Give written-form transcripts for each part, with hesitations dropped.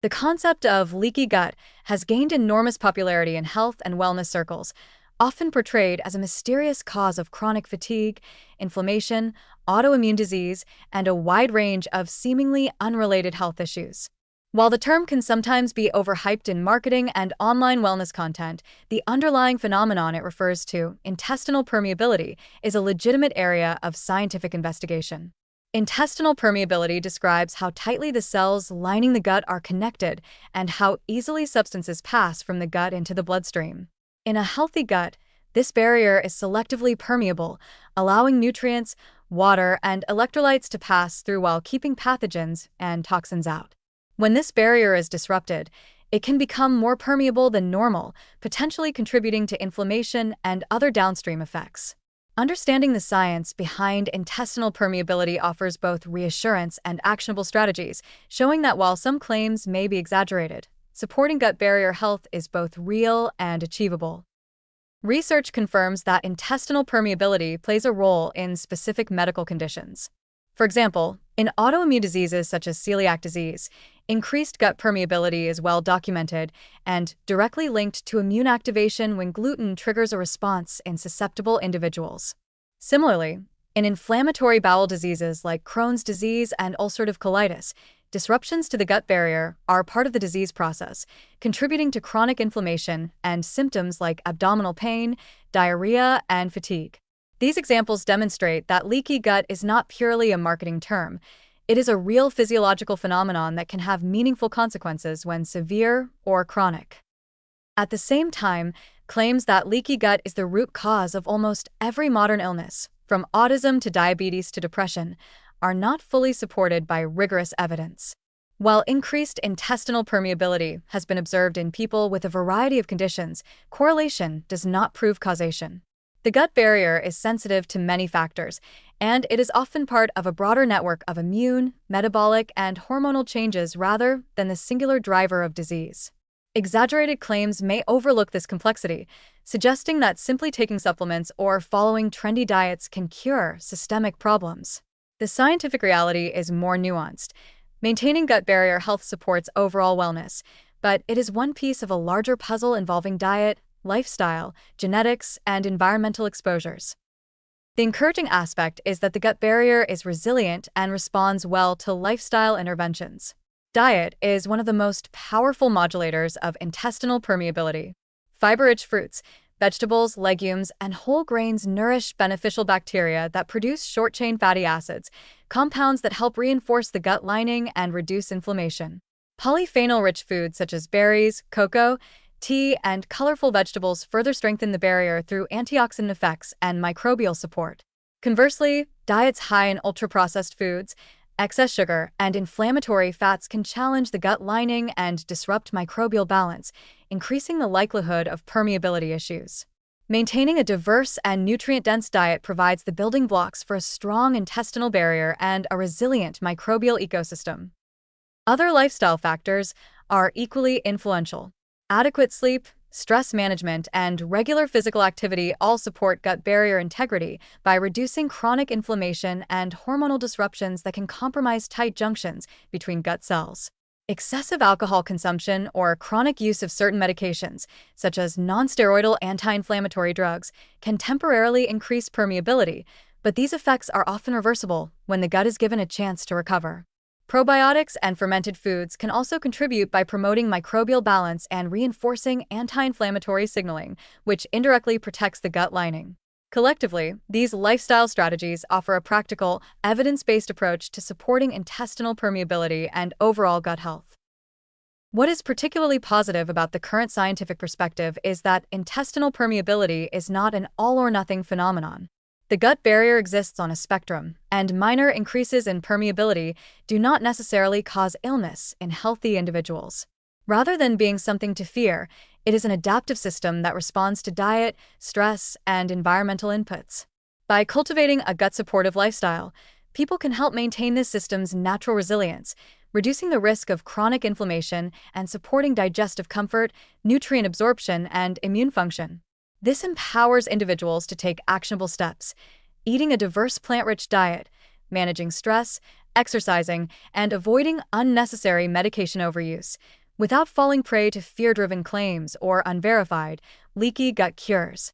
The concept of leaky gut has gained enormous popularity in health and wellness circles, often portrayed as a mysterious cause of chronic fatigue, inflammation, autoimmune disease, and a wide range of seemingly unrelated health issues. While the term can sometimes be overhyped in marketing and online wellness content, the underlying phenomenon it refers to, intestinal permeability, is a legitimate area of scientific investigation. Intestinal permeability describes how tightly the cells lining the gut are connected and how easily substances pass from the gut into the bloodstream. In a healthy gut, this barrier is selectively permeable, allowing nutrients, water, and electrolytes to pass through while keeping pathogens and toxins out. When this barrier is disrupted, it can become more permeable than normal, potentially contributing to inflammation and other downstream effects. Understanding the science behind intestinal permeability offers both reassurance and actionable strategies, showing that while some claims may be exaggerated, supporting gut barrier health is both real and achievable. Research confirms that intestinal permeability plays a role in specific medical conditions. For example, in autoimmune diseases such as celiac disease, increased gut permeability is well documented and directly linked to immune activation when gluten triggers a response in susceptible individuals. Similarly, in inflammatory bowel diseases like Crohn's disease and ulcerative colitis, disruptions to the gut barrier are part of the disease process, contributing to chronic inflammation and symptoms like abdominal pain, diarrhea, and fatigue. These examples demonstrate that leaky gut is not purely a marketing term. It is a real physiological phenomenon that can have meaningful consequences when severe or chronic. At the same time, claims that leaky gut is the root cause of almost every modern illness, from autism to diabetes to depression, are not fully supported by rigorous evidence. While increased intestinal permeability has been observed in people with a variety of conditions, correlation does not prove causation. The gut barrier is sensitive to many factors, and it is often part of a broader network of immune, metabolic, and hormonal changes rather than the singular driver of disease. Exaggerated claims may overlook this complexity, suggesting that simply taking supplements or following trendy diets can cure systemic problems. The scientific reality is more nuanced. Maintaining gut barrier health supports overall wellness, but it is one piece of a larger puzzle involving diet, lifestyle, genetics, and environmental exposures. The encouraging aspect is that the gut barrier is resilient and responds well to lifestyle interventions. Diet is one of the most powerful modulators of intestinal permeability. Fiber-rich fruits, vegetables, legumes, and whole grains nourish beneficial bacteria that produce short-chain fatty acids, compounds that help reinforce the gut lining and reduce inflammation. Polyphenol-rich foods such as berries, cocoa, tea, and colorful vegetables further strengthen the barrier through antioxidant effects and microbial support. Conversely, diets high in ultra-processed foods, excess sugar, and inflammatory fats can challenge the gut lining and disrupt microbial balance, increasing the likelihood of permeability issues. Maintaining a diverse and nutrient-dense diet provides the building blocks for a strong intestinal barrier and a resilient microbial ecosystem. Other lifestyle factors are equally influential. Adequate sleep, stress management, and regular physical activity all support gut barrier integrity by reducing chronic inflammation and hormonal disruptions that can compromise tight junctions between gut cells. Excessive alcohol consumption or chronic use of certain medications, such as nonsteroidal anti-inflammatory drugs, can temporarily increase permeability, but these effects are often reversible when the gut is given a chance to recover. Probiotics and fermented foods can also contribute by promoting microbial balance and reinforcing anti-inflammatory signaling, which indirectly protects the gut lining. Collectively, these lifestyle strategies offer a practical, evidence-based approach to supporting intestinal permeability and overall gut health. What is particularly positive about the current scientific perspective is that intestinal permeability is not an all-or-nothing phenomenon. The gut barrier exists on a spectrum, and minor increases in permeability do not necessarily cause illness in healthy individuals. Rather than being something to fear, it is an adaptive system that responds to diet, stress, and environmental inputs. By cultivating a gut-supportive lifestyle, people can help maintain this system's natural resilience, reducing the risk of chronic inflammation and supporting digestive comfort, nutrient absorption, and immune function. This empowers individuals to take actionable steps, eating a diverse plant-rich diet, managing stress, exercising, and avoiding unnecessary medication overuse. Without falling prey to fear-driven claims or unverified, leaky gut cures.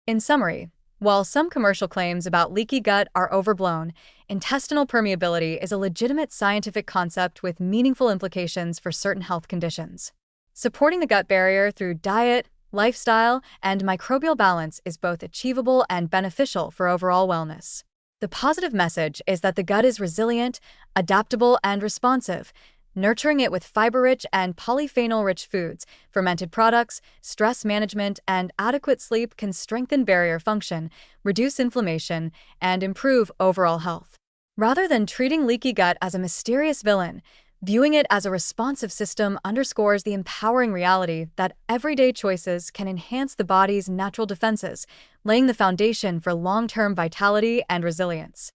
In summary, while some commercial claims about leaky gut are overblown, intestinal permeability is a legitimate scientific concept with meaningful implications for certain health conditions. Supporting the gut barrier through diet, lifestyle, and microbial balance is both achievable and beneficial for overall wellness. The positive message is that the gut is resilient, adaptable, and responsive. Nurturing it with fiber-rich and polyphenol-rich foods, fermented products, stress management, and adequate sleep can strengthen barrier function, reduce inflammation, and improve overall health. Rather than treating leaky gut as a mysterious villain, viewing it as a responsive system underscores the empowering reality that everyday choices can enhance the body's natural defenses, laying the foundation for long-term vitality and resilience.